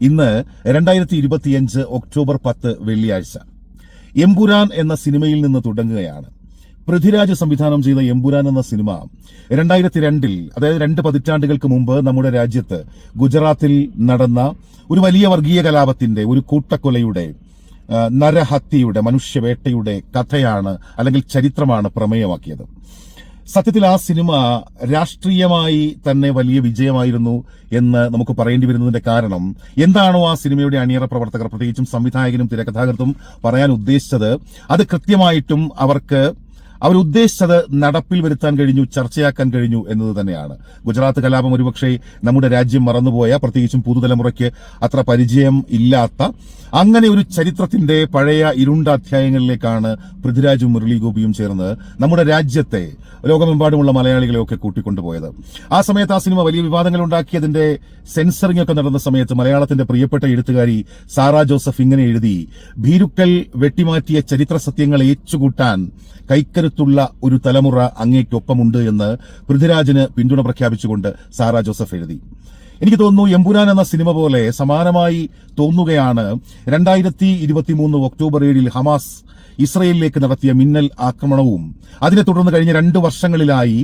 ഇന്ന് 2025 ഒക്ടോബർ 10 വെള്ളിയാഴ്ച. എമ്പുരാൻ എന്ന സിനിമയിൽ നിന്ന് തുടങ്ങുകയാണ്. പൃഥ്വിരാജ് സംവിധാനം ചെയ്ത എമ്പുരാൻ എന്ന സിനിമ 2002 അതായത് 2 പതിറ്റാണ്ടുകൾക്ക് മുമ്പ് നമ്മുടെ രാജ്യത്ത് ഗുജറാത്തിൽ നടന്ന ഒരു വലിയ വർഗീയ കലാപത്തിന്റെ, ഒരു കൂട്ടക്കൊലയുടെ, നരഹത്യയുടെ, മനുഷ്യവേട്ടയുടെ കഥയാണ് അല്ലെങ്കിൽ ചരിത്രമാണ് പ്രമേയമാക്കിയത്. സത്യത്തിൽ ആ സിനിമ രാഷ്ട്രീയമായി തന്നെ വലിയ വിജയമായിരുന്നു എന്ന് നമുക്ക് പറയേണ്ടി വരുന്നതിന്റെ കാരണം എന്താണോ ആ സിനിമയുടെ അണിയറ പ്രവർത്തകർ, പ്രത്യേകിച്ചും സംവിധായകനും തിരക്കഥാകൃത്തും പറയാൻ ഉദ്ദേശിച്ചത്, അത് കൃത്യമായിട്ടും അവരുദ്ദേശിച്ചത് നടപ്പിൽ വരുത്താൻ കഴിഞ്ഞു, ചർച്ചയാക്കാൻ കഴിഞ്ഞു എന്നത് തന്നെയാണ്. ഗുജറാത്ത് കലാപം ഒരുപക്ഷെ നമ്മുടെ രാജ്യം മറന്നുപോയ, പ്രത്യേകിച്ചും പുതുതലമുറയ്ക്ക് അത്ര പരിചയം ഇല്ലാത്ത അങ്ങനെ ഒരു ചരിത്രത്തിന്റെ പഴയ ഇരുണ്ട അധ്യായങ്ങളിലേക്കാണ് പൃഥ്വിരാജും മുരളി ഗോപിയും ചേർന്ന് നമ്മുടെ രാജ്യത്തെ, ലോകമെമ്പാടുമുള്ള മലയാളികളെ ഒക്കെ കൂട്ടിക്കൊണ്ടുപോയത്. ആ സമയത്ത് ആ സിനിമ വലിയ വിവാദങ്ങൾ ഉണ്ടാക്കി. അതിന്റെ സെൻസറിംഗ് ഒക്കെ നടന്ന സമയത്ത് മലയാളത്തിന്റെ പ്രിയപ്പെട്ട എഴുത്തുകാരി സാറാ ജോസഫ് ഇങ്ങനെ എഴുതി: ഭീരുക്കൾ വെട്ടിമാറ്റിയ ചരിത്ര സത്യങ്ങൾ ഏച്ചുകൂട്ടാൻ കൈക്കരുത്തുള്ള ഒരു തലമുറ അങ്ങേക്കൊപ്പമുണ്ട് എന്ന് പൃഥ്വിരാജിന് പിന്തുണ പ്രഖ്യാപിച്ചുകൊണ്ട് സാറാ ജോസഫ് എഴുതി. എനിക്ക് തോന്നുന്നു എമ്പുരാൻ എന്ന സിനിമ പോലെ സമാനമായി തോന്നുകയാണ് 2023 ഒക്ടോബർ 7 ഹമാസ് ഇസ്രയേലിലേക്ക് നടത്തിയ മിന്നൽ ആക്രമണവും അതിനെ തുടർന്ന് കഴിഞ്ഞ 2 വർഷങ്ങളിലായി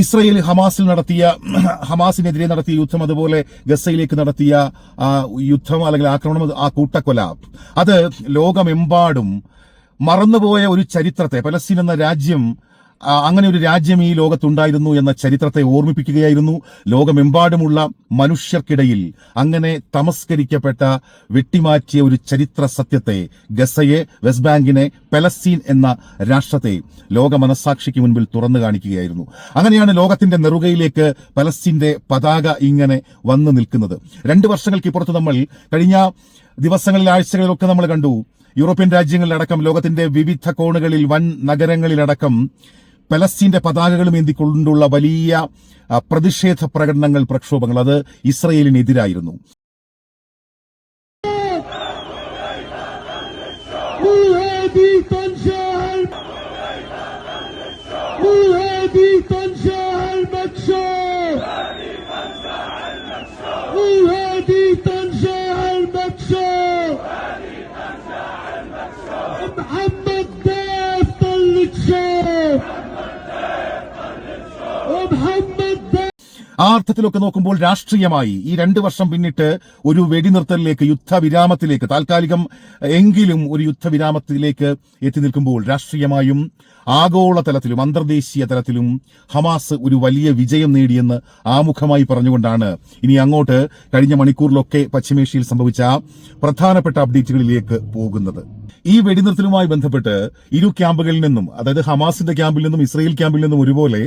ഇസ്രയേൽ ഹമാസിനെതിരെ നടത്തിയ യുദ്ധം, അതുപോലെ ഗസയിലേക്ക് നടത്തിയ യുദ്ധം അല്ലെങ്കിൽ ആക്രമണം, ആ കൂട്ടക്കൊല, അത് ലോകമെമ്പാടും മറന്നുപോയ ഒരു ചരിത്രത്തെ, പലസ്തീൻ എന്ന രാജ്യം, അങ്ങനെ ഒരു രാജ്യം ഈ ലോകത്തുണ്ടായിരുന്നു എന്ന ചരിത്രത്തെ ഓർമ്മിപ്പിക്കുകയായിരുന്നു. ലോകമെമ്പാടുമുള്ള മനുഷ്യർക്കിടയിൽ അങ്ങനെ തമസ്കരിക്കപ്പെട്ട, വെട്ടിമാറ്റിയ ഒരു ചരിത്ര സത്യത്തെ, ഗസയെ, വെസ്റ്റ് ബാങ്കിനെ, പലസ്തീൻ എന്ന രാഷ്ട്രത്തെ ലോക മനസാക്ഷിക്ക് മുൻപിൽ തുറന്നു കാണിക്കുകയായിരുന്നു. അങ്ങനെയാണ് ലോകത്തിന്റെ നെറുകയിലേക്ക് പലസ്തീന്റെ പതാക ഇങ്ങനെ വന്നു നിൽക്കുന്നത്. 2 വർഷങ്ങൾക്കിപ്പുറത്ത് നമ്മൾ കഴിഞ്ഞ ദിവസങ്ങളിൽ, ആഴ്ചകളിലൊക്കെ നമ്മൾ കണ്ടു, യൂറോപ്യൻ രാജ്യങ്ങളിലടക്കം, ലോകത്തിന്റെ വിവിധ കോണുകളിൽ, വൻ നഗരങ്ങളിലടക്കം പലസ്തീന്റെ പതാകകളും ഏന്തിക്കൊണ്ടുള്ള വലിയ പ്രതിഷേധ പ്രകടനങ്ങൾ, പ്രക്ഷോഭങ്ങൾ, അത് ഇസ്രയേലിനെതിരായിരുന്നു. ആ അർത്ഥത്തിലൊക്കെ നോക്കുമ്പോൾ രാഷ്ട്രീയമായി ഈ 2 വർഷം പിന്നിട്ട് ഒരു വെടിനിർത്തലിലേക്ക്, യുദ്ധവിരാമത്തിലേക്ക്, താൽക്കാലികം എങ്കിലും ഒരു യുദ്ധവിരാമത്തിലേക്ക് എത്തി നിൽക്കുമ്പോൾ രാഷ്ട്രീയമായും ആഗോള തലത്തിലും അന്തർദേശീയ തലത്തിലും ഹമാസ് ഒരു വലിയ വിജയം നേടിയെന്ന് ആമുഖമായി പറഞ്ഞുകൊണ്ടാണ് ഇനി അങ്ങോട്ട് കഴിഞ്ഞ മണിക്കൂറിലൊക്കെ പശ്ചിമേഷ്യയിൽ സംഭവിച്ച പ്രധാനപ്പെട്ട അപ്ഡേറ്റുകളിലേക്ക് പോകുന്നത്. ഈ വെടിനിർത്തലുമായി ബന്ധപ്പെട്ട് ഇരു ക്യാമ്പുകളിൽ നിന്നും, അതായത് ഹമാസിന്റെ ക്യാമ്പിൽ നിന്നും ഇസ്രയേൽ ക്യാമ്പിൽ നിന്നും ഒരുപോലെ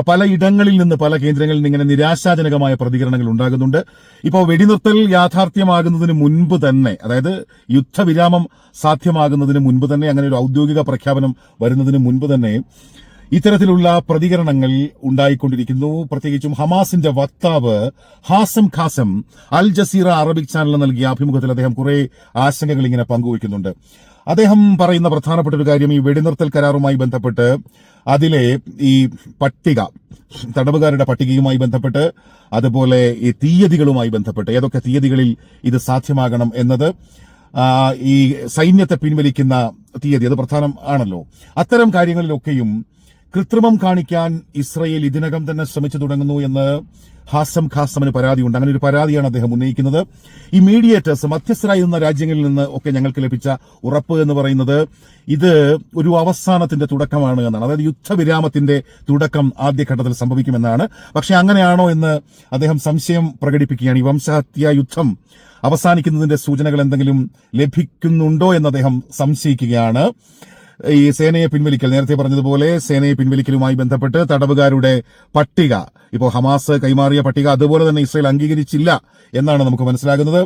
പല ഇടങ്ങളിൽ നിന്ന്, പല കേന്ദ്രങ്ങളിൽ നിന്ന് ഇങ്ങനെ നിരാശാജനകമായ പ്രതികരണങ്ങൾ ഉണ്ടാകുന്നുണ്ട്. ഇപ്പോൾ വെടിനിർത്തൽ യാഥാർത്ഥ്യമാകുന്നതിന് മുൻപ് തന്നെ, അതായത് യുദ്ധവിരാമം സാധ്യമാകുന്നതിന് മുൻപ് തന്നെ, അങ്ങനെ ഒരു ഔദ്യോഗിക പ്രഖ്യാപനം വരുന്നതിന് മുൻപ് തന്നെ ഇത്തരത്തിലുള്ള പ്രതികരണങ്ങൾ ഉണ്ടായിക്കൊണ്ടിരിക്കുന്നു. പ്രത്യേകിച്ചും ഹമാസിന്റെ വക്താവ് ഹാസം ഖാസം അൽ ജസീറ അറബിക് ചാനലിന് നൽകിയ അഭിമുഖത്തിൽ അദ്ദേഹം കുറെ ആശങ്കകൾ ഇങ്ങനെ പങ്കുവയ്ക്കുന്നുണ്ട്. അദ്ദേഹം പറയുന്ന പ്രധാനപ്പെട്ട ഒരു കാര്യം, ഈ വെടിനിർത്തൽ കരാറുമായി ബന്ധപ്പെട്ട് അതിലെ ഈ പട്ടിക, തടവുകാരുടെ പട്ടികയുമായി ബന്ധപ്പെട്ട്, അതുപോലെ ഈ തീയതികളുമായി ബന്ധപ്പെട്ട്, ഏതൊക്കെ തീയതികളിൽ ഇത് സാധ്യമാകണം എന്നത്, ഈ സൈന്യത്തെ പിൻവലിക്കുന്ന തീയതി, അത് പ്രധാനം ആണല്ലോ. അത്തരം കാര്യങ്ങളിലൊക്കെയും കൃത്രിമം കാണിക്കാൻ ഇസ്രയേൽ ഇതിനകം തന്നെ ശ്രമിച്ചു തുടങ്ങുന്നു എന്ന് ഹാസം ഖാസമിന് പരാതിയുണ്ട്. അങ്ങനെ ഒരു പരാതിയാണ് അദ്ദേഹം ഉന്നയിക്കുന്നത്. ഈ മീഡിയേറ്റേഴ്സ്, മധ്യസ്ഥരായിരുന്ന രാജ്യങ്ങളിൽ നിന്ന് ഒക്കെ ഞങ്ങൾക്ക് ലഭിച്ച ഉറപ്പ് എന്ന് പറയുന്നത് ഇത് ഒരു അവസാനത്തിന്റെ തുടക്കമാണ് എന്നാണ്. അതായത് യുദ്ധവിരാമത്തിന്റെ തുടക്കം ആദ്യഘട്ടത്തിൽ സംഭവിക്കുമെന്നാണ്. പക്ഷെ അങ്ങനെയാണോ എന്ന് അദ്ദേഹം സംശയം പ്രകടിപ്പിക്കുകയാണ്. ഈ വംശഹത്യാ യുദ്ധം അവസാനിക്കുന്നതിന്റെ സൂചനകൾ എന്തെങ്കിലും ലഭിക്കുന്നുണ്ടോ എന്ന് അദ്ദേഹം സംശയിക്കുകയാണ്. ഈ സേനയെ പിൻവലിക്കൽ, നേരത്തെ പറഞ്ഞതുപോലെ സേനയെ പിൻവലിക്കലുമായി ബന്ധപ്പെട്ട് തടവുകാരുടെ പട്ടിക, ഇപ്പോൾ ഹമാസ് കൈമാറിയ പട്ടിക അതുപോലെ തന്നെ ഇസ്രായേൽ അംഗീകരിച്ചില്ല എന്നാണ് നമുക്ക് മനസ്സിലാകുന്നത്.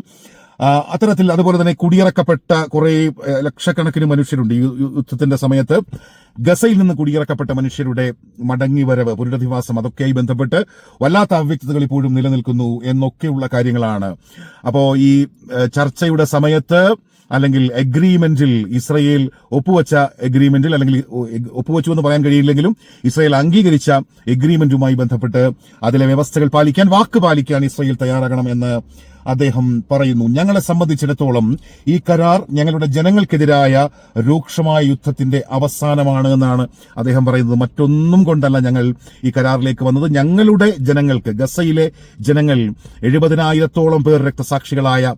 അത്തരത്തിൽ അതുപോലെ തന്നെ കുടിയിറക്കപ്പെട്ട കുറെ ലക്ഷക്കണക്കിന് മനുഷ്യരുണ്ട്. ഈ യുദ്ധത്തിന്റെ സമയത്ത് ഗസയിൽ നിന്ന് കുടിയിറക്കപ്പെട്ട മനുഷ്യരുടെ മടങ്ങിവരവ്, പുനരധിവാസം, അതൊക്കെയായി ബന്ധപ്പെട്ട് വല്ലാത്ത അവ്യക്തതകൾ ഇപ്പോഴും നിലനിൽക്കുന്നു എന്നൊക്കെയുള്ള കാര്യങ്ങളാണ്. അപ്പോ ഈ ചർച്ചയുടെ സമയത്ത് അല്ലെങ്കിൽ എഗ്രിമെന്റിൽ ഇസ്രയേൽ ഒപ്പുവെച്ച എഗ്രിമെന്റിൽ അല്ലെങ്കിൽ ഒപ്പുവെച്ചു എന്ന് പറയാൻ കഴിയില്ലെങ്കിലും ഇസ്രയേൽ അംഗീകരിച്ച എഗ്രിമെന്റുമായി ബന്ധപ്പെട്ട് അതിലെ വ്യവസ്ഥകൾ പാലിക്കാൻ, വാക്ക് പാലിക്കാൻ ഇസ്രയേൽ തയ്യാറാകണമെന്ന് അദ്ദേഹം പറയുന്നു. ഞങ്ങളെ സംബന്ധിച്ചിടത്തോളം ഈ കരാർ ഞങ്ങളുടെ ജനങ്ങൾക്കെതിരായ രൂക്ഷമായ യുദ്ധത്തിന്റെ അവസാനമാണ് എന്നാണ് അദ്ദേഹം പറയുന്നത്. മറ്റൊന്നും കൊണ്ടല്ല ഞങ്ങൾ ഈ കരാറിലേക്ക് വന്നത്. ഞങ്ങളുടെ ജനങ്ങൾക്ക്, ഗസയിലെ ജനങ്ങൾ 70,000-ഓളം പേർ രക്തസാക്ഷികളായ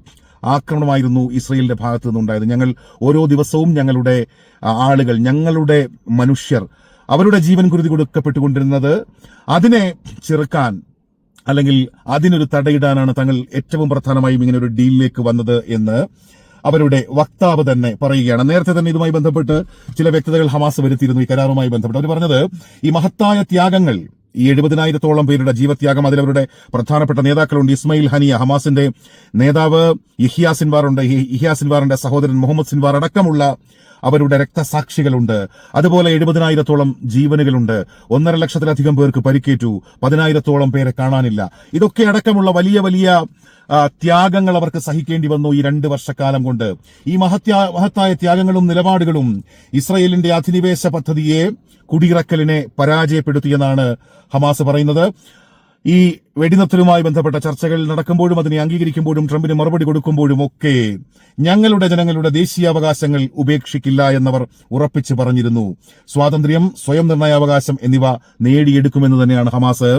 ആക്രമണമായിരുന്നു ഇസ്രയേലിന്റെ ഭാഗത്തു നിന്നുണ്ടായത്. ഞങ്ങൾ ഓരോ ദിവസവും ഞങ്ങളുടെ ആളുകൾ, ഞങ്ങളുടെ മനുഷ്യർ അവരുടെ ജീവൻ കുരുതി കൊടുക്കപ്പെട്ടുകൊണ്ടിരുന്നത്, അതിനെ ചെറുക്കാൻ അല്ലെങ്കിൽ അതിനൊരു തടയിടാനാണ് തങ്ങൾ ഏറ്റവും പ്രധാനമായും ഇങ്ങനെ ഒരു ഡീലിലേക്ക് വന്നത് എന്ന് അവരുടെ വക്താവ് തന്നെ പറയുകയാണ്. നേരത്തെ തന്നെ ഇതുമായി ബന്ധപ്പെട്ട് ചില വ്യക്തതകൾ ഹമാസ് വരുത്തിയിരുന്നു. ഈ കരാറുമായി ബന്ധപ്പെട്ട് അവർ പറഞ്ഞത്, ഈ മഹത്തായ ത്യാഗങ്ങൾ, ഈ 70,000-ഓളം പേരുടെ ജീവത്യാഗം, അതിലവരുടെ പ്രധാനപ്പെട്ട നേതാക്കളുണ്ട്. ഇസ്മയിൽ ഹനിയ, ഹമാസിന്റെ നേതാവ്, യഹ്യാ സിൻവാറുണ്ട്, യഹ്യാ സിൻവാറിന്റെ സഹോദരൻ മുഹമ്മദ് സിൻവാർ അടക്കമുള്ള അവരുടെ രക്തസാക്ഷികളുണ്ട്. അതുപോലെ 70,000-ഓളം ജീവനുകളുണ്ട്. 1.5 ലക്ഷത്തിലധികം പേർക്ക് പരിക്കേറ്റു. 10,000-ഓളം പേരെ കാണാനില്ല. ഇതൊക്കെ അടക്കമുള്ള വലിയ വലിയ ത്യാഗങ്ങൾ അവർക്ക് സഹിക്കേണ്ടി വന്നു ഈ 2 വർഷക്കാലം കൊണ്ട്. ഈ മഹത്തായ ത്യാഗങ്ങളും നിലപാടുകളും ഇസ്രയേലിന്റെ അധിനിവേശ പദ്ധതിയെ, കുടിയിറക്കലിനെ പരാജയപ്പെടുത്തിയെന്നാണ് ഹമാസ് പറയുന്നത്. ഈ വെടിനിർത്തലുമായി ബന്ധപ്പെട്ട ചർച്ചകൾ നടക്കുമ്പോഴും അതിനെ അംഗീകരിക്കുമ്പോഴും ട്രംപിന് മറുപടി കൊടുക്കുമ്പോഴും ഒക്കെ ഞങ്ങളുടെ ജനങ്ങളുടെ ദേശീയാവകാശങ്ങൾ ഉപേക്ഷിക്കില്ല എന്നവർ ഉറപ്പിച്ചു പറഞ്ഞിരുന്നു. സ്വാതന്ത്ര്യം, സ്വയം നിർണയാവകാശം എന്നിവ നേടിയെടുക്കുമെന്ന് തന്നെയാണ് ഹമാസ്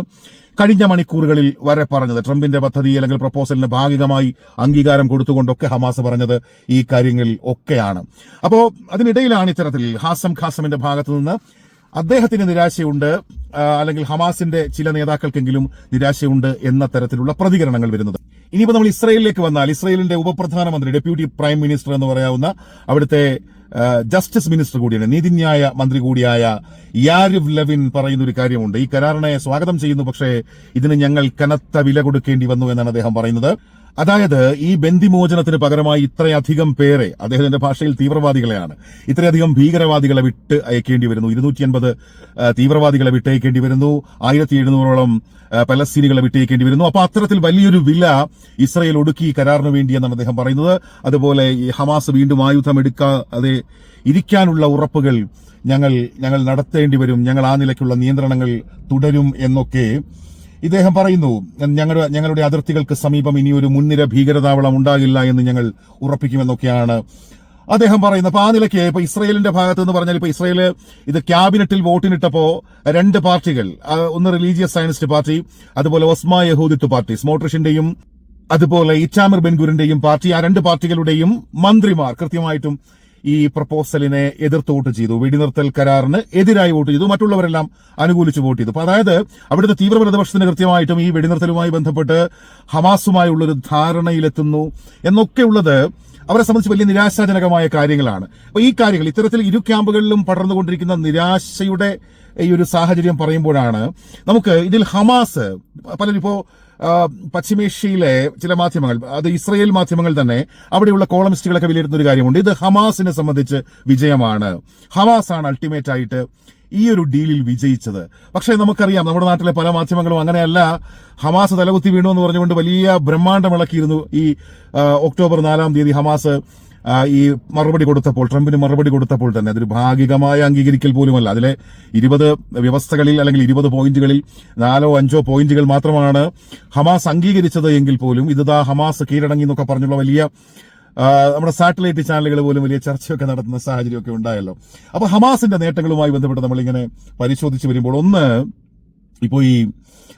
കഴിഞ്ഞ മണിക്കൂറുകളിൽ വരെ പറഞ്ഞത്. ട്രംപിന്റെ പദ്ധതി അല്ലെങ്കിൽ പ്രപ്പോസലിന് ഭാഗികമായി അംഗീകാരം കൊടുത്തുകൊണ്ടൊക്കെ ഹമാസ് പറഞ്ഞത് ഈ കാര്യങ്ങൾ ഒക്കെയാണ്. അപ്പോ അതിനിടയിലാണ് ഇത്തരത്തിൽ ഹാസം ഖാസമിന്റെ ഭാഗത്തു നിന്ന് അദ്ദേഹത്തിന് നിരാശയുണ്ട്, അല്ലെങ്കിൽ ഹമാസിന്റെ ചില നേതാക്കൾക്കെങ്കിലും നിരാശയുണ്ട് എന്ന തരത്തിലുള്ള പ്രതികരണങ്ങൾ വരുന്നത്. ഇനിയിപ്പോ നമ്മൾ ഇസ്രയേലിലേക്ക് വന്നാൽ, ഇസ്രയേലിന്റെ ഉപപ്രധാനമന്ത്രി, ഡെപ്യൂട്ടി പ്രൈം മിനിസ്റ്റർ എന്ന് പറയാവുന്ന അവിടുത്തെ ജസ്റ്റിസ് മിനിസ്റ്റർ കൂടിയാണ്, നീതിന്യായ മന്ത്രി കൂടിയായ യാരിവ് ലെവിൻ പറയുന്ന ഒരു കാര്യമുണ്ട്. ഈ കരാറിനെ സ്വാഗതം ചെയ്യുന്നു, പക്ഷേ ഇതിന് ഞങ്ങൾ കനത്ത വില കൊടുക്കേണ്ടി വന്നു എന്നാണ് അദ്ദേഹം പറയുന്നത്. അതായത് ഈ ബന്ദിമോചനത്തിന് പകരമായി ഇത്രയധികം പേരെ, അദ്ദേഹത്തിന്റെ ഭാഷയിൽ തീവ്രവാദികളെയാണ്, ഇത്രയധികം ഭീകരവാദികളെ വിട്ട് അയക്കേണ്ടി വരുന്നു. 250 തീവ്രവാദികളെ വിട്ടയക്കേണ്ടി വരുന്നു. 1700-ഓളം പലസ്തീനികളെ വിട്ടയക്കേണ്ടി വരുന്നു. അപ്പൊ അത്തരത്തിൽ വലിയൊരു വില ഇസ്രയേൽ ഒടുക്കി കരാറിന് വേണ്ടി എന്നാണ് അദ്ദേഹം പറയുന്നത്. അതുപോലെ ഈ ഹമാസ് വീണ്ടും ആയുധം എടുക്കാതെ ഇരിക്കാനുള്ള ഉറപ്പുകൾ ഞങ്ങൾ നടത്തേണ്ടി വരും, ഞങ്ങൾ ആ നിലയ്ക്കുള്ള നിയന്ത്രണങ്ങൾ തുടരും എന്നൊക്കെ ഇദ്ദേഹം പറയുന്നു. ഞങ്ങളുടെ അതിർത്തികൾക്ക് സമീപം ഇനിയൊരു മുൻനിര ഭീകരതാവളം ഉണ്ടാകില്ല എന്ന് ഞങ്ങൾ ഉറപ്പിക്കുമെന്നൊക്കെയാണ് അദ്ദേഹം പറയുന്നത്. അപ്പൊ ആ നിലയ്ക്ക് ഇപ്പൊ ഇസ്രയേലിന്റെ ഭാഗത്ത് എന്ന് പറഞ്ഞാൽ, ഇപ്പൊ ഇസ്രയേല് ഇത് ക്യാബിനറ്റിൽ വോട്ടിനിട്ടപ്പോ 2 പാർട്ടികൾ, ഒന്ന് റിലീജിയസ് സയനിസ്റ്റ് പാർട്ടി, അതുപോലെ ഒസ്മാ യഹൂദിത്വ പാർട്ടി, സ്മോട്രിഷിന്റെയും അതുപോലെ ഇറ്റാമിർ ബെൻഗുറിന്റെയും പാർട്ടി, ആ 2 പാർട്ടികളുടെയും മന്ത്രിമാർ കൃത്യമായിട്ടും ഈ പ്രപ്പോസലിനെ എതിർത്ത് വോട്ട് ചെയ്തു. വെടിനിർത്തൽ കരാറിന് എതിരായി വോട്ട് ചെയ്തു. മറ്റുള്ളവരെല്ലാം അനുകൂലിച്ച് വോട്ട് ചെയ്തു. അപ്പൊ അതായത് അവിടുത്തെ തീവ്ര പ്രതിപക്ഷത്തിന് കൃത്യമായിട്ടും ഈ വെടിനിർത്തലുമായി ബന്ധപ്പെട്ട് ഹമാസുമായുള്ളൊരു ധാരണയിലെത്തുന്നു എന്നൊക്കെയുള്ളത് അവരെ സംബന്ധിച്ച് വലിയ നിരാശാജനകമായ കാര്യങ്ങളാണ്. അപ്പൊ ഈ കാര്യങ്ങൾ ഇത്തരത്തിൽ ഇരു ക്യാമ്പുകളിലും പടർന്നുകൊണ്ടിരിക്കുന്ന നിരാശയുടെ ഈ ഒരു സാഹചര്യം പറയുമ്പോഴാണ് നമുക്ക് ഇതിൽ ഹമാസ്, പലരിപ്പോ പശ്ചിമേഷ്യയിലെ ചില മാധ്യമങ്ങൾ, അത് ഇസ്രയേൽ മാധ്യമങ്ങൾ തന്നെ, അവിടെയുള്ള കോളമിസ്റ്റുകളൊക്കെ വിലയിരുത്തുന്ന ഒരു കാര്യമുണ്ട്. ഇത് ഹമാസിനെ സംബന്ധിച്ച് വിജയമാണ്, ഹമാസാണ് അൾട്ടിമേറ്റ് ആയിട്ട് ഈ ഒരു ഡീലിൽ വിജയിച്ചത്. പക്ഷേ നമുക്കറിയാം, നമ്മുടെ നാട്ടിലെ പല മാധ്യമങ്ങളും അങ്ങനെയല്ല, ഹമാസ് തലകുത്തി വീണു എന്ന് പറഞ്ഞുകൊണ്ട് വലിയ ബ്രഹ്മാണ്ഡമിളക്കിയിരുന്നു. ഈ ഒക്ടോബർ 4-ാം തീയതി ഹമാസ് ഈ മറുപടി കൊടുത്തപ്പോൾ, ട്രംപിന് മറുപടി കൊടുത്തപ്പോൾ തന്നെ അതൊരു ഭാഗികമായ അംഗീകരിക്കൽ പോലുമല്ല. അതിലെ 20 വ്യവസ്ഥകളിൽ അല്ലെങ്കിൽ 20 പോയിന്റുകളിൽ 4-5 പോയിന്റുകൾ മാത്രമാണ് ഹമാസ് അംഗീകരിച്ചത് എങ്കിൽ പോലും ഇതാ ഹമാസ് കീഴടങ്ങി എന്നൊക്കെ പറഞ്ഞുള്ള വലിയ നമ്മുടെ സാറ്റലൈറ്റ് ചാനലുകൾ പോലും വലിയ ചർച്ചയൊക്കെ നടത്തുന്ന സാഹചര്യമൊക്കെ ഉണ്ടായല്ലോ. അപ്പൊ ഹമാസിന്റെ നേട്ടങ്ങളുമായി ബന്ധപ്പെട്ട് നമ്മളിങ്ങനെ പരിശോധിച്ച് വരുമ്പോൾ, ഒന്ന്, ഇപ്പോ ഈ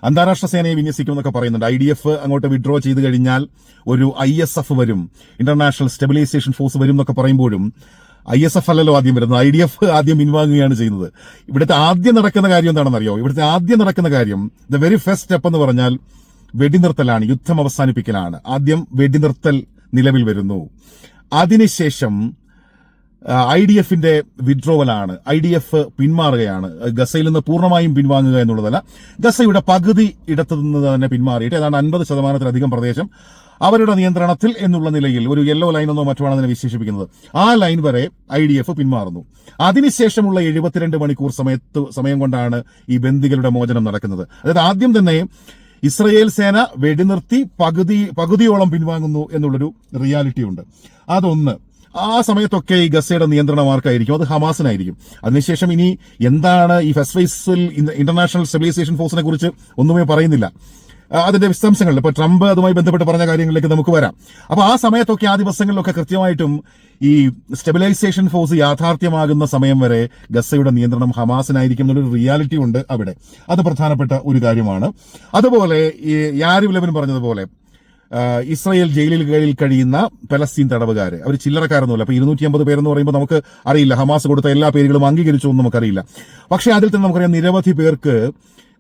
അന്താരാഷ്ട്ര സേനയെ വിന്യസിക്കുമെന്നൊക്കെ പറയുന്നുണ്ട്. IDF അങ്ങോട്ട് വിഡ്രോ ചെയ്ത് കഴിഞ്ഞാൽ ഒരു ISF വരും, ഇന്റർനാഷണൽ സ്റ്റെബിലൈസേഷൻ ഫോഴ്സ് വരും എന്നൊക്കെ പറയുമ്പോഴും ISF അല്ലല്ലോ ആദ്യം വരുന്നത്, IDF ആദ്യം പിൻവാങ്ങുകയാണ് ചെയ്യുന്നത്. ഇവിടുത്തെ ആദ്യം നടക്കുന്ന കാര്യം എന്താണെന്നറിയോ? ഇവിടുത്തെ ആദ്യം നടക്കുന്ന കാര്യം, ദ വെരി ഫസ്റ്റ് സ്റ്റെപ്പ് എന്ന് പറഞ്ഞാൽ വെടിനിർത്തലാണ്, യുദ്ധം അവസാനിപ്പിക്കലാണ്. ആദ്യം വെടിനിർത്തൽ നിലവിൽ വരുന്നു. അതിനുശേഷം IDFന്റെ വിഡ്രോവലാണ്, IDF പിന്മാറുകയാണ്. ഗസയിൽ നിന്ന് പൂർണ്ണമായും പിൻവാങ്ങുക എന്നുള്ളതല്ല, ഗസയുടെ പകുതി ഇടത്തു നിന്ന് തന്നെ പിന്മാറിയിട്ട് ഏതാണ്ട് 50%-ലധികം പ്രദേശം അവരുടെ നിയന്ത്രണത്തിൽ എന്നുള്ള നിലയിൽ, ഒരു യെല്ലോ ലൈൻ എന്നോ മറ്റോ ആണ് അതിനെ വിശേഷിപ്പിക്കുന്നത്, ആ ലൈൻ വരെ IDF പിന്മാറുന്നു. അതിനുശേഷമുള്ള 72 മണിക്കൂർ സമയം കൊണ്ടാണ് ഈ ബന്ദികളുടെ മോചനം നടക്കുന്നത്. അതായത് ആദ്യം തന്നെ ഇസ്രയേൽ സേന വെടിനിർത്തി പകുതിയോളം പിൻവാങ്ങുന്നു എന്നുള്ളൊരു റിയാലിറ്റി ഉണ്ട്. അതൊന്ന്. ആ സമയത്തൊക്കെ ഈ ഗസയുടെ നിയന്ത്രണം ആർക്കായിരിക്കും? അത് ഹമാസിനായിരിക്കും. അതിനുശേഷം ഇനി എന്താണ് ഈ ഫസ്റ്റ് ഫേസിൽ ഇന്റർനാഷണൽ സ്റ്റെബിലൈസേഷൻ ഫോഴ്സിനെ കുറിച്ച് ഒന്നുമേ പറയുന്നില്ല. അതിന്റെ വിശദാംശങ്ങളിൽ ഇപ്പൊ ട്രംപ് അതുമായി ബന്ധപ്പെട്ട് പറഞ്ഞ കാര്യങ്ങളിലേക്ക് നമുക്ക് വരാം. അപ്പൊ ആ സമയത്തൊക്കെ ആ ദിവസങ്ങളിലൊക്കെ കൃത്യമായിട്ടും ഈ സ്റ്റെബിലൈസേഷൻ ഫോഴ്സ് യാഥാർത്ഥ്യമാകുന്ന സമയം വരെ ഗസയുടെ നിയന്ത്രണം ഹമാസിനായിരിക്കും എന്നൊരു റിയാലിറ്റി ഉണ്ട് അവിടെ. അത് പ്രധാനപ്പെട്ട ഒരു കാര്യമാണ്. അതുപോലെ ഈ യാരിവ് ലെബൻ പറഞ്ഞതുപോലെ ഇസ്രായേൽ ജയിലുകളിൽ കഴിയുന്ന പലസ്തീൻ തടവുകാര് അവർ ചില്ലറക്കാരൊന്നുമില്ല. അപ്പൊ 250 പേരെന്ന് പറയുമ്പോൾ നമുക്ക് അറിയില്ല, ഹമാസ് കൊടുത്ത എല്ലാ പേരുകളും അംഗീകരിച്ചോ എന്ന് നമുക്കറിയില്ല. പക്ഷെ അതിൽ തന്നെ നമുക്കറിയാം നിരവധി പേർക്ക്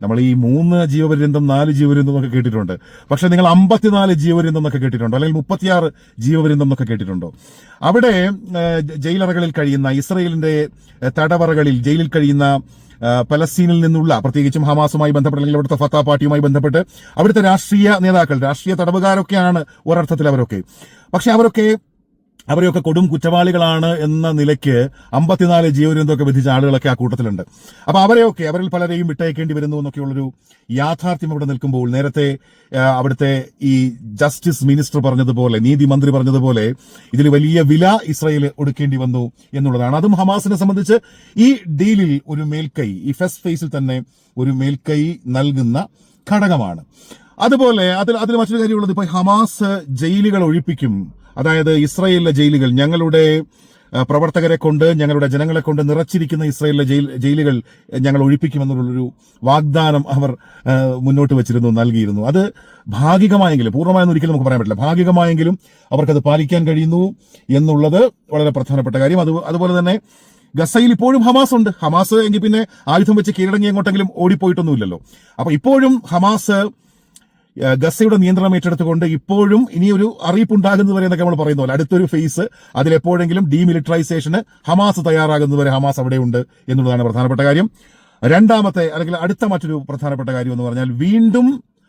നമ്മൾ ഈ 3 ജീവപര്യന്തം 4 ജീവപര്യന്തം എന്നൊക്കെ കേട്ടിട്ടുണ്ട്. പക്ഷെ നിങ്ങൾ 54 ജീവപര്യന്തം എന്നൊക്കെ കേട്ടിട്ടുണ്ടോ? അല്ലെങ്കിൽ 36 ജീവപര്യന്തം എന്നൊക്കെ കേട്ടിട്ടുണ്ടോ? അവിടെ ജയിലറകളിൽ കഴിയുന്ന ഇസ്രായേലിന്റെ തടവറകളിൽ ജയിലിൽ കഴിയുന്ന പലസ്തീനിൽ നിന്നുള്ള, പ്രത്യേകിച്ചും ഹമാസുമായി ബന്ധപ്പെട്ട് അല്ലെങ്കിൽ അവിടുത്തെ ഫത്താ പാർട്ടിയുമായി ബന്ധപ്പെട്ട് അവിടുത്തെ രാഷ്ട്രീയ നേതാക്കൾ, രാഷ്ട്രീയ തടവുകാരൊക്കെയാണ് ഒരർത്ഥത്തിൽ അവരൊക്കെ. പക്ഷെ അവരെയൊക്കെ കൊടും കുറ്റവാളികളാണ് എന്ന നിലയ്ക്ക് 54 ജീവപര്യന്തമൊക്കെ വിധിച്ച ആളുകളൊക്കെ ആ കൂട്ടത്തിലുണ്ട്. അപ്പൊ അവരിൽ പലരെയും വിട്ടയക്കേണ്ടി വരുന്നു എന്നൊക്കെയുള്ളൊരു യാഥാർത്ഥ്യം ഇവിടെ നിൽക്കുമ്പോൾ, നേരത്തെ അവിടുത്തെ ഈ ജസ്റ്റിസ് മിനിസ്റ്റർ പറഞ്ഞതുപോലെ, നീതി മന്ത്രി പറഞ്ഞതുപോലെ, ഇതിൽ വലിയ വില ഇസ്രായേൽ ഒടുക്കേണ്ടി വന്നു എന്നുള്ളതാണ്. അതും ഹമാസിനെ സംബന്ധിച്ച് ഈ ഡീലിൽ ഒരു മേൽക്കൈ, ഈ ഫസ്റ്റ് ഫേസിൽ തന്നെ ഒരു മേൽക്കൈ നൽകുന്ന ഘടകമാണ്. അതുപോലെ അതിൽ മറ്റൊരു കാര്യമുള്ളത്, ഇപ്പൊ ഹമാസ് ജയിലുകൾ ഒഴിപ്പിക്കും, അതായത് ഇസ്രായേലിലെ ജയിലുകൾ ഞങ്ങളുടെ പ്രവർത്തകരെ കൊണ്ട്, ഞങ്ങളുടെ ജനങ്ങളെ കൊണ്ട് നിറച്ചിരിക്കുന്ന ഇസ്രായേലിലെ ജയിലുകൾ ഞങ്ങൾ ഒഴിപ്പിക്കുമെന്നുള്ളൊരു വാഗ്ദാനം അവർ മുന്നോട്ട് വെച്ചിരുന്നു, നൽകിയിരുന്നു. അത് ഭാഗികമായെങ്കിലും, പൂർണ്ണമായെന്ന് ഒരിക്കലും നമുക്ക് പറയാൻ പറ്റില്ല, ഭാഗികമായെങ്കിലും അവർക്കത് പാലിക്കാൻ കഴിയുന്നു എന്നുള്ളത് വളരെ പ്രധാനപ്പെട്ട കാര്യം. അതുപോലെ തന്നെ ഗസയിൽ ഇപ്പോഴും ഹമാസ് ഉണ്ട്. ഹമാസ് എങ്കിൽ പിന്നെ ആയുധം വെച്ച് കീഴടങ്ങി എങ്ങോട്ടെങ്കിലും ഓടിപ്പോയിട്ടൊന്നുമില്ലല്ലോ. അപ്പൊ ഇപ്പോഴും ഹമാസ് ഗസയുടെ നിയന്ത്രണം ഏറ്റെടുത്തുകൊണ്ട് ഇപ്പോഴും ഇനിയൊരു അറിയിപ്പുണ്ടാകുന്നതുവരെ എന്നൊക്കെ നമ്മൾ പറയുന്ന പോലെ അടുത്തൊരു ഫേസ്, അതിലെപ്പോഴെങ്കിലും ഡീമിലിറ്ററൈസേഷന് ഹമാസ് തയ്യാറാകുന്നതുവരെ ഹമാസ് അവിടെയുണ്ട് എന്നുള്ളതാണ് പ്രധാനപ്പെട്ട കാര്യം. രണ്ടാമത്തെ അല്ലെങ്കിൽ അടുത്ത മറ്റൊരു പ്രധാനപ്പെട്ട കാര്യം എന്ന് പറഞ്ഞാൽ, വീണ്ടും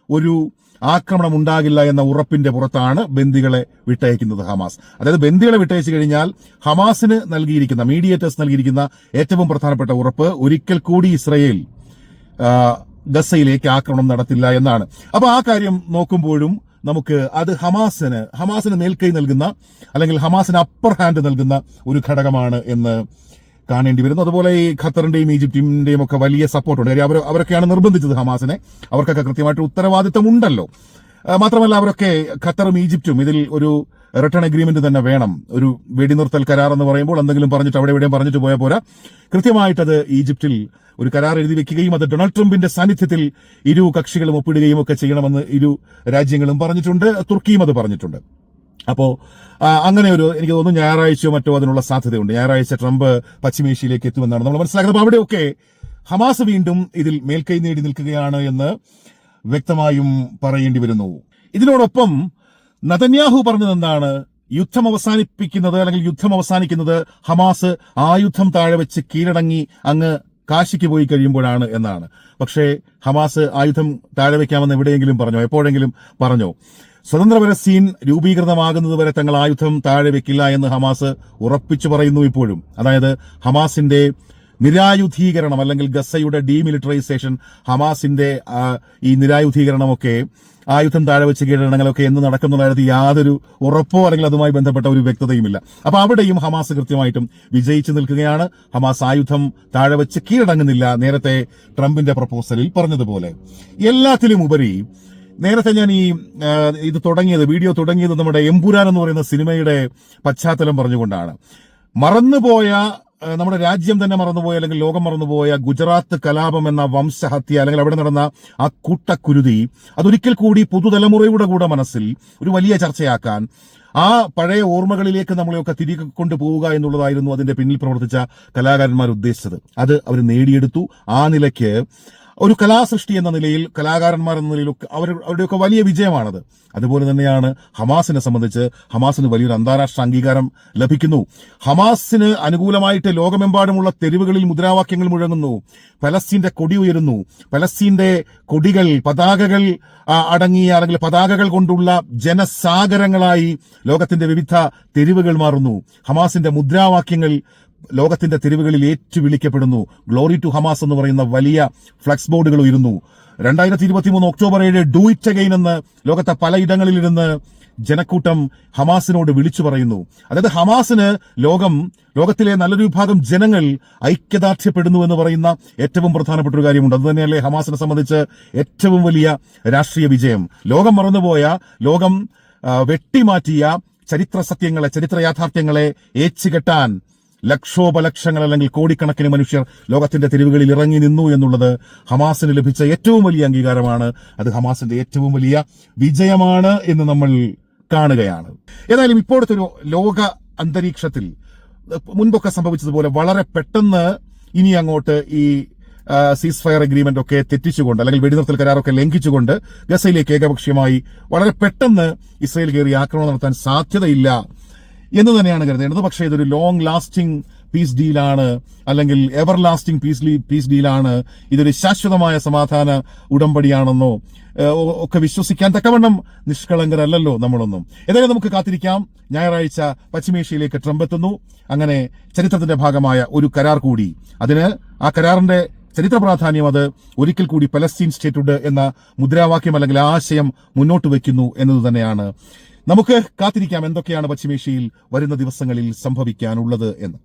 ഒരു ആക്രമണം ഉണ്ടാകില്ല എന്ന ഉറപ്പിന്റെ പുറത്താണ് ബന്ദികളെ വിട്ടയക്കുന്നത് ഹമാസ്. അതായത് ബന്ദികളെ വിട്ടയച്ചു കഴിഞ്ഞാൽ ഹമാസിന് നൽകിയിരിക്കുന്ന, മീഡിയേറ്റേഴ്സ് നൽകിയിരിക്കുന്ന ഏറ്റവും പ്രധാനപ്പെട്ട ഉറപ്പ്, ഒരിക്കൽ കൂടി ഇസ്രായേൽ ഗസയിലേക്ക് ആക്രമണം നടത്തില്ല എന്നാണ്. അപ്പൊ ആ കാര്യം നോക്കുമ്പോഴും നമുക്ക് അത് ഹമാസിന് മേൽക്കൈ നൽകുന്ന, അല്ലെങ്കിൽ ഹമാസിന് അപ്പർ ഹാൻഡ് നൽകുന്ന ഒരു ഘടകമാണ് എന്ന് കാണേണ്ടി വരുന്നു. അതുപോലെ ഈ ഖത്തറിന്റെയും ഈജിപ്തിന്റെയും ഒക്കെ വലിയ സപ്പോർട്ടുണ്ട്. കാര്യം അവരൊക്കെയാണ് നിർബന്ധിച്ചത് ഹമാസിനെ. അവർക്കൊക്കെ കൃത്യമായിട്ട് ഉത്തരവാദിത്തം ഉണ്ടല്ലോ. മാത്രമല്ല അവരൊക്കെ, ഖത്തറും ഈജിപ്തും ഇതിൽ ഒരു റിട്ടേൺ അഗ്രിമെന്റ് തന്നെ വേണം. ഒരു വെടിനിർത്തൽ കരാർ എന്ന് പറയുമ്പോൾ എന്തെങ്കിലും പറഞ്ഞിട്ട് അവിടെ എവിടെയും പറഞ്ഞിട്ട് പോയാൽ പോരാ. കൃത്യമായിട്ടത് ഈജിപ്തിൽ ഒരു കരാർ എഴുതി വെക്കുകയും അത് ഡൊണാൾഡ് ട്രംപിന്റെ സാന്നിധ്യത്തിൽ ഇരു കക്ഷികളും ഒപ്പിടുകയും ഒക്കെ ചെയ്യണമെന്ന് ഇരു രാജ്യങ്ങളും പറഞ്ഞിട്ടുണ്ട്. തുർക്കിയും അത് പറഞ്ഞിട്ടുണ്ട്. അപ്പോ അങ്ങനെ എനിക്ക് തോന്നുന്നു ഞായറാഴ്ചയോ മറ്റോ അതിനുള്ള സാധ്യതയുണ്ട്. ഞായറാഴ്ച ട്രംപ് പശ്ചിമേഷ്യയിലേക്ക് എത്തുമെന്നാണ് നമ്മൾ മനസ്സിലാക്കുന്നത്. അപ്പൊ അവിടെയൊക്കെ ഹമാസ് വീണ്ടും ഇതിൽ മേൽക്കൈ നേടി നിൽക്കുകയാണ് എന്ന് വ്യക്തമായും പറയേണ്ടി വരുന്നു. ഇതിനോടൊപ്പം നെതന്യാഹു പറഞ്ഞത് എന്താണ്? യുദ്ധം അവസാനിക്കുന്നത് ഹമാസ് ആയുധം താഴെ വെച്ച് കീഴടങ്ങി അങ്ങ് കാശിക്ക് പോയി കഴിയുമ്പോഴാണ് എന്നാണ്. പക്ഷേ ഹമാസ് ആയുധം താഴെ വയ്ക്കാമെന്ന് എവിടെയെങ്കിലും പറഞ്ഞോ? എപ്പോഴെങ്കിലും പറഞ്ഞോ? സ്വതന്ത്ര പലസ്തീൻ രൂപീകൃതമാകുന്നതുവരെ തങ്ങൾ ആയുധം താഴെ വെക്കില്ല എന്ന് ഹമാസ് ഉറപ്പിച്ചു പറയുന്നു ഇപ്പോഴും. അതായത് ഹമാസിന്റെ നിരായുധീകരണം അല്ലെങ്കിൽ ഗസയുടെ ഡീമിലിറ്ററൈസേഷൻ, ഹമാസിന്റെ ഈ നിരായുധീകരണമൊക്കെ, ആയുധം താഴെ വെച്ച് കീഴടങ്ങലൊക്കെ എന്ന് നടക്കുന്ന കാര്യത്തിൽ യാതൊരു ഉറപ്പോ അല്ലെങ്കിൽ അതുമായി ബന്ധപ്പെട്ട ഒരു വ്യക്തതയുമില്ല. അപ്പൊ അവിടെയും ഹമാസ് കൃത്യമായിട്ടും വിജയിച്ചു നിൽക്കുകയാണ്. ഹമാസ് ആയുധം താഴെ വെച്ച് കീഴടങ്ങുന്നില്ല, നേരത്തെ ട്രംപിന്റെ പ്രപ്പോസലിൽ പറഞ്ഞതുപോലെ. എല്ലാത്തിലും ഉപരി നേരത്തെ ഞാൻ വീഡിയോ തുടങ്ങിയത് നമ്മുടെ എമ്പുരാൻ എന്ന് പറയുന്ന സിനിമയുടെ പശ്ചാത്തലം പറഞ്ഞുകൊണ്ടാണ്. നമ്മുടെ രാജ്യം തന്നെ മറന്നുപോയ അല്ലെങ്കിൽ ലോകം മറന്നുപോയ ഗുജറാത്ത് കലാപം എന്ന വംശഹത്യ, അല്ലെങ്കിൽ അവിടെ നടന്ന ആ കൂട്ടക്കുരുതി, അതൊരിക്കൽ കൂടി പുതുതലമുറയുടെ കൂടെ മനസ്സിൽ ഒരു വലിയ ചർച്ചയാക്കാൻ, ആ പഴയ ഓർമ്മകളിലേക്ക് നമ്മളെയൊക്കെ തിരികെ കൊണ്ടുപോവുക എന്നുള്ളതായിരുന്നു അതിന്റെ പിന്നിൽ പ്രവർത്തിച്ച കലാകാരന്മാർ ഉദ്ദേശിച്ചത്. അത് അവർ നേടിയെടുത്തു. ആ നിലയ്ക്ക് ഒരു കലാസൃഷ്ടി എന്ന നിലയിൽ, കലാകാരന്മാർ എന്ന നിലയിലൊക്കെ അവരുടെയൊക്കെ വലിയ വിജയമാണത്. അതുപോലെ തന്നെയാണ് ഹമാസിനെ സംബന്ധിച്ച്. ഹമാസിന് വലിയൊരു അന്താരാഷ്ട്ര അംഗീകാരം ലഭിക്കുന്നു. ഹമാസിന് അനുകൂലമായിട്ട് ലോകമെമ്പാടുമുള്ള തെരുവുകളിൽ മുദ്രാവാക്യങ്ങൾ മുഴങ്ങുന്നു. പലസ്തീന്റെ കൊടി ഉയരുന്നു. പലസ്തീന്റെ കൊടികൾ, പതാകകൾ അടങ്ങിയ അല്ലെങ്കിൽ പതാകകൾ കൊണ്ടുള്ള ജനസാഗരങ്ങളായി ലോകത്തിന്റെ വിവിധ തെരുവുകൾ മാറുന്നു. ഹമാസിന്റെ മുദ്രാവാക്യങ്ങൾ ലോകത്തിന്റെ തെരുവുകളിൽ ഏറ്റുവിളിക്കപ്പെടുന്നു. ഗ്ലോറി ടു ഹമാസ് എന്ന് പറയുന്ന വലിയ ഫ്ലക്സ് ബോർഡുകൾ ഉയരുന്നു. 2023 ഒക്ടോബർ 7 ഡു ഇറ്റ് അഗൈൻ എന്ന് ലോകത്തെ പലയിടങ്ങളിലിരുന്ന് ജനക്കൂട്ടം ഹമാസിനോട് വിളിച്ചു പറയുന്നു. അതായത് ഹമാസിന് ലോകത്തിലെ നല്ലൊരു വിഭാഗം ജനങ്ങൾ ഐക്യദാർഢ്യപ്പെടുന്നു എന്ന് പറയുന്ന ഏറ്റവും പ്രധാനപ്പെട്ട ഒരു കാര്യമുണ്ട്. അതുതന്നെയല്ലേ ഹമാസിനെ സംബന്ധിച്ച് ഏറ്റവും വലിയ രാഷ്ട്രീയ വിജയം. ലോകം മറന്നുപോയ, ലോകം വെട്ടിമാറ്റിയ ചരിത്ര സത്യങ്ങളെ, ചരിത്ര യാഥാർത്ഥ്യങ്ങളെ ഏച്ചുകെട്ടാൻ ലക്ഷോപലക്ഷങ്ങൾ അല്ലെങ്കിൽ കോടിക്കണക്കിന് മനുഷ്യർ ലോകത്തിന്റെ തെരുവുകളിൽ ഇറങ്ങി നിന്നു എന്നുള്ളത് ഹമാസിന് ലഭിച്ച ഏറ്റവും വലിയ അംഗീകാരമാണ്. അത് ഹമാസിന്റെ ഏറ്റവും വലിയ വിജയമാണ് എന്ന് നമ്മൾ കാണുകയാണ്. ഏതായാലും ഇപ്പോഴത്തെ ഒരു ലോക അന്തരീക്ഷത്തിൽ മുൻപൊക്കെ സംഭവിച്ചതുപോലെ വളരെ പെട്ടെന്ന് ഇനി അങ്ങോട്ട് ഈ സീസ് ഫയർ അഗ്രിമെന്റ് ഒക്കെ തെറ്റിച്ചുകൊണ്ട്, അല്ലെങ്കിൽ വെടിനിർത്തൽ കരാറൊക്കെ ലംഘിച്ചുകൊണ്ട് ഗസയിലേക്ക് ഏകപക്ഷീയമായി വളരെ പെട്ടെന്ന് ഇസ്രയേൽ കയറി ആക്രമണം നടത്താൻ സാധ്യതയില്ല എന്ന് തന്നെയാണ് കരുതേണ്ടത്. പക്ഷേ ഇതൊരു ലോങ് ലാസ്റ്റിംഗ് പീസ് ഡീലാണ്, അല്ലെങ്കിൽ എവർ ലാസ്റ്റിംഗ് പീസ് ഡീലാണ്, ഇതൊരു ശാശ്വതമായ സമാധാന ഉടമ്പടിയാണെന്നോ ഒക്കെ വിശ്വസിക്കാൻ തക്കവണ്ണം നിഷ്കളങ്കരല്ലല്ലോ നമ്മളൊന്നും. ഏതായാലും നമുക്ക് കാത്തിരിക്കാം. ഞായറാഴ്ച പശ്ചിമേഷ്യയിലേക്ക് ട്രംപ് എത്തുന്നു. അങ്ങനെ ചരിത്രത്തിന്റെ ഭാഗമായ ഒരു കരാർ കൂടി, ആ കരാറിന്റെ ചരിത്ര പ്രാധാന്യം അത് ഒരിക്കൽ കൂടി പലസ്തീൻ സ്റ്റേറ്റുഡ് എന്ന മുദ്രാവാക്യം അല്ലെങ്കിൽ ആശയം മുന്നോട്ട് വയ്ക്കുന്നു എന്നത് തന്നെയാണ്. നമുക്ക് കാത്തിരിക്കാം എന്തൊക്കെയാണ് പശ്ചിമേഷ്യയിൽ വരുന്ന ദിവസങ്ങളിൽ സംഭവിക്കാനുള്ളത് എന്ന്.